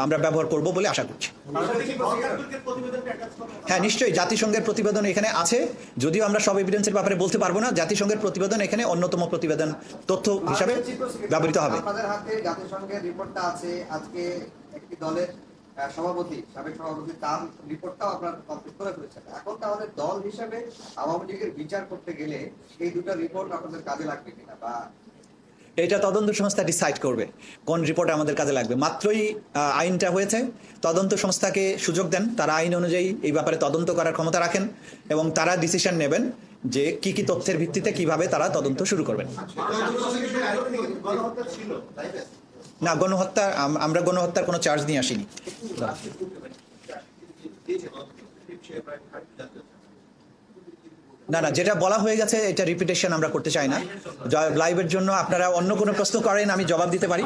আমরা ব্যবহার করব বলে আশা করছি। হ্যাঁ, নিশ্চয়ই জাতিসংঘের প্রতিবেদন এখানে আছে, যদিও আমরা সব এভিডেন্সের ব্যাপারে বলতে পারবো না। জাতিসংঘের প্রতিবেদন এখানে অন্যতম প্রতিবেদন তথ্য হিসাবে ব্যবহৃত হবে। আপনাদের হাতে জাতিসংঘের রিপোর্টটা আছে। আজকে একটি দলের সভাপতি, সাবেক সভাপতি, তার রিপোর্টটাও আপনারা কমপ্লিট করে ফেলেছেন। এখন তাহলে দল হিসেবে আওয়ামী লীগের বিচার করতে গেলে এই দুটো রিপোর্ট আপনাদের কাজে লাগবে কিনা, বা এটা তদন্ত সংস্থা ডিসাইড করবে কোন রিপোর্ট আমাদের কাজে লাগবে। মাত্রই আইনটা হয়েছে, তদন্ত সংস্থাকে সুযোগ দেন, তারা আইন অনুযায়ী এই ব্যাপারে তদন্ত করার ক্ষমতা রাখেন এবং তারা ডিসিশন নেবেন যে কি কি তথ্যের ভিত্তিতে কিভাবে তারা তদন্ত শুরু করবেন। না, গণহত্যা আমরা গণহত্যার কোনো চার্জ নিয়ে আসিনি। না না, যেটা বলা হয়ে গেছে এটা রিপিটেশন আমরা করতে চাই না। লাইভের জন্য আপনারা অন্য কোনো প্রশ্ন করেন, আমি জবাব দিতে পারি।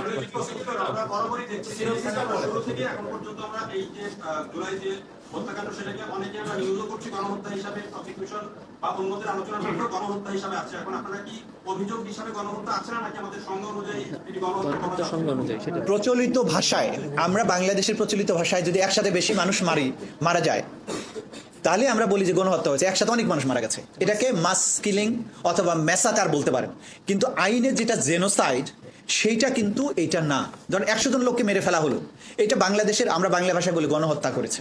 প্রচলিত ভাষায়, আমরা বাংলাদেশের প্রচলিত ভাষায় যদি একসাথে বেশি মানুষ মারা যায় তাহলে আমরা বলি যে গণহত্যা হয়েছে। একসাথে অনেক মানুষ মারা গেছে, এটাকে মাস কিলিং অথবা ম্যাসাকার বলতে পারেন। কিন্তু আইনের যেটা জেনোসাইড সেইটা কিন্তু এইটা না। ধর 100 জন লোককে মেরে ফেলা হলো, এটা বাংলাদেশের, আমরা বাংলা ভাষায় বলি গণহত্যা করেছে,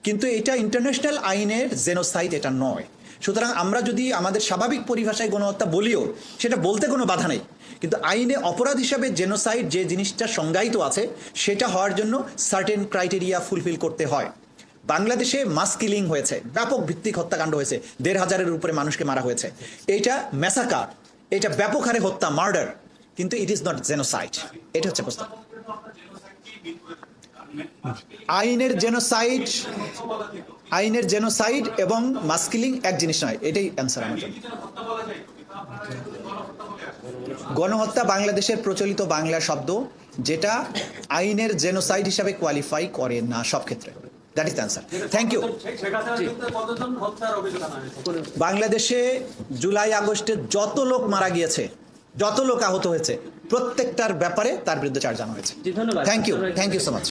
কিন্তু এটা ইন্টারন্যাশনাল আইনের জেনোসাইড এটা নয়। সুতরাং আমরা যদি আমাদের স্বাভাবিক পরিভাষায় গণহত্যা বলিও, সেটা বলতে কোনো বাধা নেই, কিন্তু আইনে অপরাধ হিসাবে জেনোসাইড যে জিনিসটা সংজ্ঞায়িত আছে সেটা হওয়ার জন্য সার্টেন ক্রাইটেরিয়া ফুলফিল করতে হয়। বাংলাদেশে মাস কিলিং হয়েছে, ব্যাপক ভিত্তিক হত্যাকাণ্ড হয়েছে, 1,500-এর উপরে মানুষকে মারা হয়েছে। এটা ম্যাসাকার, এটা ব্যাপক হারে হত্যা, মার্ডার, কিন্তু ইট ইজ নট জেনোসাইড। এটা হচ্ছে প্রশ্ন। আইনের জেনোসাইড এবং মাস কিলিং এক জিনিস নয়, এটাই অ্যান্সার আমার জন্য। গণহত্যা বাংলাদেশের প্রচলিত বাংলা শব্দ, যেটা আইনের জেনোসাইড হিসাবে কোয়ালিফাই করে না সব ক্ষেত্রে। That is the answer. Thank you. বাংলাদেশে জুলাই আগস্টে যত লোক মারা গিয়েছে, যত লোক আহত হয়েছে, প্রত্যেকটার ব্যাপারে তার বিরুদ্ধে চার্জ আনা হয়েছে। Thank you so much.